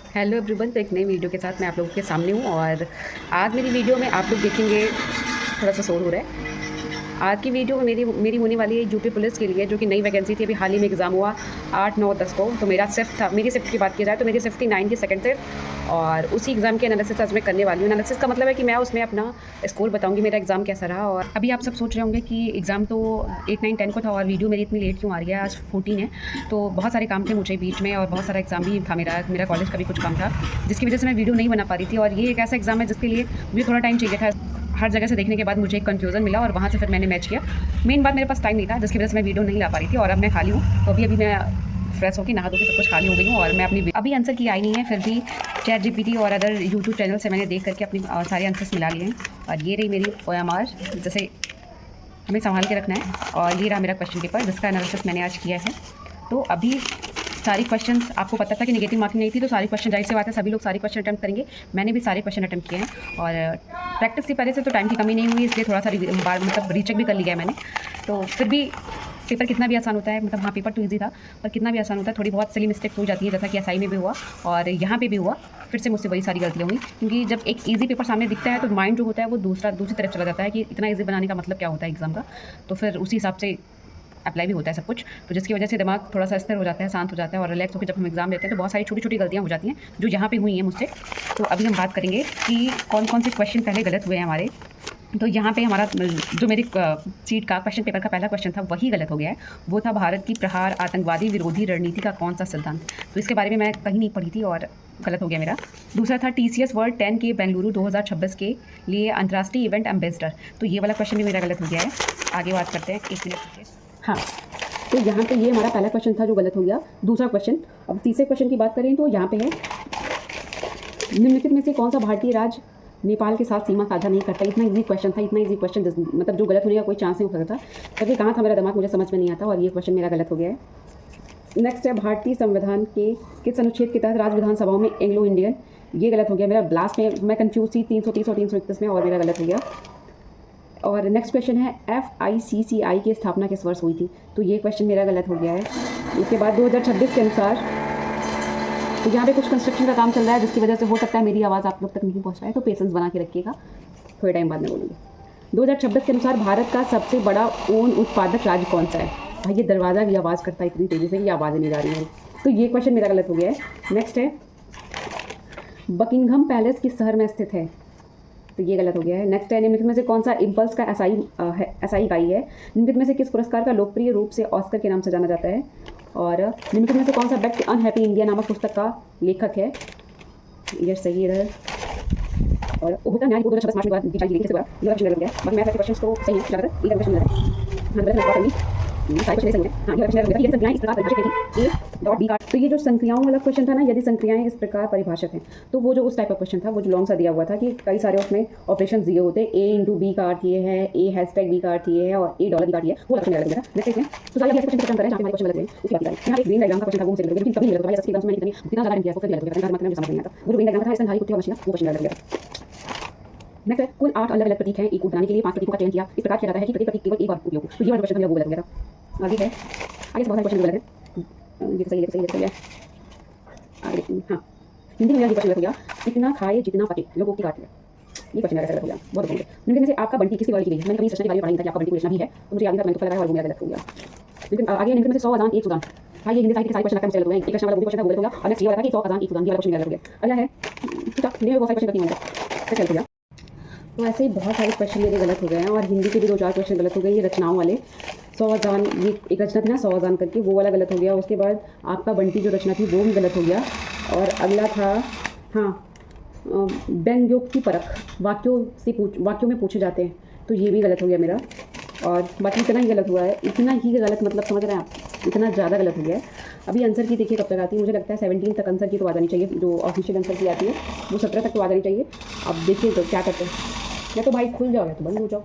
Hello everyone, तो एक नई वीडियो के साथ मैं आप लोगों के सामने हूँ। और आज मेरी वीडियो में आप लोग देखेंगे, थोड़ा सा शोर हो रहा है। आज की वीडियो में मेरी होने वाली है यूपी पुलिस के लिए, जो कि नई वैकेंसी थी। अभी हाल ही में एग्ज़ाम हुआ 8, 9, 10 को। तो मेरा शिफ्ट था, मेरी शिफ्ट की बात की जाए तो मेरी शिफ्ट थी 9 की सेकंड शिफ्ट। और उसी एग्ज़ाम के एनालिसिस आज मैं करने वाली हूँ। एनालिसिस का मतलब है कि मैं उसमें अपना स्कोर बताऊँगी, मेरा एग्ज़ाम कैसा रहा। और अभी आप सब सोच रहे होंगे कि एग्ज़ाम तो 8, 9, 10 को था और वीडियो मेरी इतनी लेट क्यों आ रही है। आज 14 है, तो बहुत सारे काम थे मुझे बीच में, और बहुत सारा एग्ज़ाम भी था। मेरा कॉलेज का भी कुछ काम था, जिसकी वजह से मैं वीडियो नहीं बना पा रही थी। और ये एक ऐसा एग्ज़ाम है जिसके लिए मुझे थोड़ा टाइम चाहिए था। हर जगह से देखने के बाद मुझे एक कन्फ्यूज़न मिला और वहाँ से फिर मैंने मैच किया। मेन बात, मेरे पास टाइम नहीं था, जिसकी वजह से मैं वीडियो नहीं ला पा रही थी। और अब मैं खाली हूँ, तो अभी मैं फ्रेश होकर नहा धो के सब कुछ खाली हो गई हूँ। और मैं अपनी अभी आंसर की आई नहीं है, फिर भी चैट जीपीटी और अदर यूट्यूब चैनल से मैंने देख करके अपनी सारे आंसर्स मिला लिए हैं। और ये रही मेरी OMR, जैसे हमें संभाल के रखना है। और ये रहा मेरा क्वेश्चन पेपर, जिसका एनालिसिस मैंने आज किया है। तो अभी सारी क्वेश्चंस, आपको पता था कि नेगेटिव मार्किंग नहीं थी, तो सारी क्वेश्चन, जाहिर सी बात है सभी लोग सारे क्वेश्चन अटैम्प्ट करेंगे। मैंने भी सारे क्वेश्चन अटैम्प्ट किए हैं। और प्रैक्टिस की पहले से तो टाइम की कमी नहीं हुई, इसलिए थोड़ा सा मतलब रीचेक भी कर लिया है मैंने। तो फिर भी पेपर कितना भी आसान होता है, मतलब हाँ पेपर तो ईजी था, पर कितना भी आसान होता है, थोड़ी बहुत सिली मिस्टेक हो जाती है, जैसा कि SI में भी हुआ और यहाँ पे भी हुआ। फिर से मुझसे वही सारी गलतियाँ हुई, क्योंकि जब एक ईजी पेपर सामने दिखता है तो माइंड जो होता है वो दूसरी तरफ चला जाता है कि इतना ईजी बनाने का मतलब क्या होता है एग्ज़ाम का। तो फिर उसी हिसाब से अप्लाई भी होता है सब कुछ। तो जिसकी वजह से दिमाग थोड़ा सा स्थिर हो जाता है, शांत हो जाता है, और रिलैक्स होकर जब हम एग्ज़ाम देते हैं तो बहुत सारी छोटी छोटी गलतियाँ हो जाती हैं, जो यहाँ पे हुई हैं मुझसे। तो अभी हम बात करेंगे कि कौन कौन से क्वेश्चन पहले गलत हुए हैं हमारे। तो यहाँ पे हमारा जो मेरी सीट का क्वेश्चन पेपर का पहला क्वेश्चन था वही गलत हो गया है। वो था, भारत की प्रहार आतंकवादी विरोधी रणनीति का कौन सा सिद्धांत। तो इसके बारे में मैं कहीं नहीं पढ़ी थी और गलत हो गया मेरा। दूसरा था, TCS वर्ल्ड 10 के बेंगलुरु 2026 के लिए अंतर्राष्ट्रीय इवेंट एम्बेसडर। तो ये वाला क्वेश्चन भी मेरा गलत हो गया है। आगे बात करते हैं, 1 मिनट। हाँ, तो यहाँ पे ये हमारा पहला क्वेश्चन था जो गलत हो गया। दूसरा क्वेश्चन, अब तीसरे क्वेश्चन की बात करें तो यहाँ पे है, निम्नलिखित में से कौन सा भारतीय राज्य नेपाल के साथ सीमा साझा नहीं करता। इतना इजी क्वेश्चन था, इतना इजी क्वेश्चन, मतलब जो गलत होने का कोई चांस नहीं हो सकता था। तभी कहाँ था मेरा दिमाग, मुझे समझ में नहीं आता, और ये क्वेश्चन मेरा गलत हो गया है। नेक्स्ट है, भारतीय संविधान के किस अनुच्छेद के तहत राज्य विधानसभाओं में एंग्लो इंडियन। ये गलत हो गया मेरा। ब्लास्ट में मैं कंफ्यूज थी 330 और 331 में, और मेरा गलत हो गया। और नेक्स्ट क्वेश्चन है, FICCI की स्थापना किस वर्ष हुई थी। तो ये क्वेश्चन मेरा गलत हो गया है। इसके बाद 2026 के अनुसार, तो यहाँ पे कुछ कंस्ट्रक्शन का काम चल रहा है, जिसकी वजह से हो सकता है मेरी आवाज़ आप लोग तक नहीं पहुँच रहा है, तो पेशेंस बना के रखिएगा, थोड़े टाइम बाद में बोलूँगी। 2026 के अनुसार भारत का सबसे बड़ा ऊन उत्पादक राज्य कौन सा है। भाई ये दरवाज़ा भी आवाज़ करता है इतनी तेज़ी से कि आवाज़ नहीं जा रही है। तो ये क्वेश्चन मेरा गलत हो गया है। नेक्स्ट है, बकिंघम पैलेस किस शहर में स्थित है। तो ये गलत हो गया है। नेक्स्ट है, निम्नलिखित में से कौन सा इम्पल्स का SI इकाई है। निम्नलिखित में से किस पुरस्कार का लोकप्रिय रूप से ऑस्कर के नाम से जाना जाता है। और निम्नलिखित में से कौन सा व्यक्ति अनहैप्पी इंडिया नामक पुस्तक का लेखक है। ये सही है। और उपभोक्ता न्याय 2026 मार्च के बाद दी जाएगी, ये क्वेश्चन गलत गया। बाकी मैथ के क्वेश्चंस तो सही है, ज्यादातर ये क्वेश्चन गलत है। हाँ, गलत है, सारे क्वेश्चन सही है। हाँ, ये क्वेश्चन गलत है। ये संख्याएं इस प्रकार परिभाषित हैं कि A.B का। तो ये जो संख्याओं वाला क्वेश्चन था ना, यदि संख्याएं इस प्रकार परिभाषित हैं, तो वो जो उस टाइप का क्वेश्चन था, वो जो लॉन्ग सा दिया हुआ था कि कई सारे उसमें ऑपरेशन दिए होते, A×B का अर्थ ये है, A#B का अर्थ ये है, और $A का अर्थ ये है, वो क्वेश्चन गलत गया था। नेक्स्ट इसमें तो सारे क्वेश्चन खत्म करें जहाँ पे हमारे क्वेश्चन गलत हुए उसकी बात करें। यहाँ एक ग्रीन डायग्राम का क्वेश्चन था, वो मुझसे गलत गया, लेकिन कभी गलत हुआ। एसएससी एग्जाम में मैंने कितना ज़्यादा किया, तो फिर गलत हो गया, मतलब समझ नहीं आता। वो जो ग्रीन डायग्राम था, इसमें कुत्ते का मशीन, वो क्वेश्चन गलत गया। नेक्स्ट है, कुल 8 अलग अलग प्रतीक हैं एक को बनाने के लिए, 5 प्रतीकों का चयन किया। इस प्रकार किया जाता है कि प्रत्येक प्रतीक केवल एक बार उपयोग हो। तो ये वाला क्वेश्चन था, वो गलत गया था। आगे है, आगे से बहुत सारे क्वेश्चन गलत है। ये सही है। आगे हाँ, हिंदी में मेरा क्वेश्चन गलत हो गया, इतना खाए जितना पके, लोगों की काट लिया। ये क्वेश्चन गलत हो गया, बहुत गलत है। निम्न में से आपका बंटी किसी वर्ड की गई है। मैंने कभी रचना के बारे में पढ़ा नहीं था कि आपका बंटी कोई रचना भी है, तो मुझे याद नहीं था, मैंने तो लगाया और वो मेरा गलत हो गया। लेकिन आगे निम्न में से 100 अज़ान 1 सुदान। हाँ, ये हिंदी साहित्य के सारे क्वेश्चन लगता है मुझसे गलत हुए हैं। एक रचना वाला वो भी क्वेश्चन था, वो गलत हो गया। और नेक्स्ट ये वाला था कि 100 अज़ान 1 सुदान, ये वाला क्वेश्चन गलत हो गया। अगला है, ठीक है, हिंदी में बहुत सारे क्वेश्चन गलत नहीं होंगे, गलत। तो ऐसे ही बहुत सारे क्वेश्चन मेरे गलत हो गए हैं, और हिंदी के भी 2-4 क्वेश्चन गलत हो गए। ये रचनाओं वाले 100 अज़ान, ये एक रचना थी ना 100 अज़ान करके, वो वाला गलत हो गया। उसके बाद आपका बंटी जो रचना थी वो भी गलत हो गया। और अगला था, हाँ, व्यंग्योक्त की परख, वाक्यों में पूछे जाते हैं, तो ये भी गलत हो गया मेरा। और बाकी इतना ही गलत हुआ है, इतना ही गलत, मतलब समझ रहे हैं आप, इतना ज़्यादा गलत हो गया है। अभी आंसर की देखिए कब तक आती है, मुझे लगता है 17 तक आंसर की तो आ जानी चाहिए। जो ऑफिशियल आंसर की आती है वो 17 तक तो आ जानी चाहिए। अब देखिए तो क्या करते हैं, या तो भाई खुल जाओ या तो बंद हो जाओ।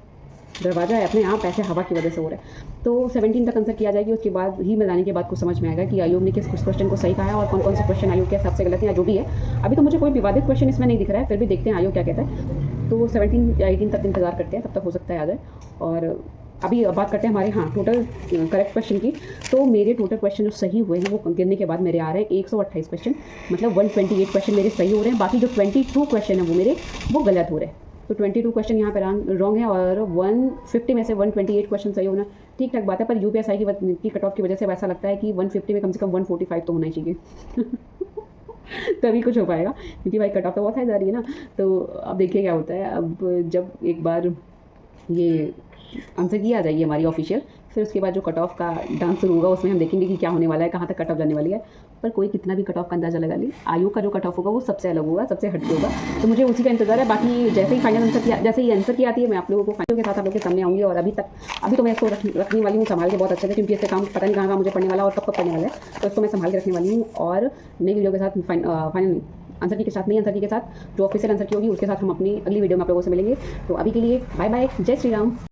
दरवाज़ा है अपने आप, ऐसे हवा की वजह से हो रहा है। तो 17 तक आंसर किया जाएगी, उसके बाद ही मिलाने के बाद कुछ समझ में आएगा कि आयोग ने किस क्वेश्चन को सही कहा है और कौन कौन से क्वेश्चन आयोग के हिसाब से गलत है या जो भी है। अभी तो मुझे कोई विवादित क्वेश्चन इसमें नहीं दिख रहा है, फिर भी देखते हैं आयोग क्या कहता है। तो 17 या 18 तक इंतजार करते हैं, तब तक हो सकता है आ जाए। और अभी बात करते हैं हमारे टोटल करेक्ट क्वेश्चन की। तो मेरे टोटल क्वेश्चन जो सही हुए हैं वो गिनने के बाद मेरे आ रहे हैं 128 क्वेश्चन, मतलब 128 क्वेश्चन मेरे सही हो रहे हैं। बाकी जो 22 क्वेश्चन है वो गलत हो रहे हैं। तो 22 क्वेश्चन यहाँ पर रॉन्ग है और 150 में से 128 क्वेश्चन सही होना ठीक ठाक बात है। पर यूपीएसआई की कट ऑफ की वजह से वैसा लगता है कि 150 में कम से कम 145 तो होना ही चाहिए तभी कुछ हो पाएगा, क्योंकि भाई कट ऑफ तो बहुत हाई जा रही है ना। तो अब देखिए क्या होता है। अब जब एक बार ये आंसर की आ जाएगी हमारी ऑफिशियल, फिर उसके बाद जो कट ऑफ का डांस शुरू होगा उसमें हम देखेंगे कि क्या होने वाला है, कहाँ तक कट ऑफ जाने वाली है। पर कोई कितना भी कट ऑफ का अंदाज़ा लगा ले, आयोग का जो कट ऑफ होगा वो सबसे अलग होगा, सबसे हटके होगा। तो मुझे उसी का इंतजार है। बाकी जैसे ही फाइनल आंसर की जैसे ही आंसर की आती है मैं आप लोगों को फाइनल के साथ आप लोगों के सामने आऊँगी। और अभी तो मैं इसको रखने वाली हूँ संभाल के बहुत अच्छे से, क्योंकि इससे काम पता नहीं कहाँ मुझे पड़ने वाला और कब पड़ने वाला है। तो इसको मैं संभाल के रखने वाली हूँ। और नई वीडियो के साथ फाइनल आंसर की के साथ, नई आंसर की के साथ जो ऑफिशियल आंसर की होगी उसके साथ हम अपनी अगली वीडियो में आप लोगों से मिलेंगे। तो अभी के लिए बाय बाय, जय श्री राम।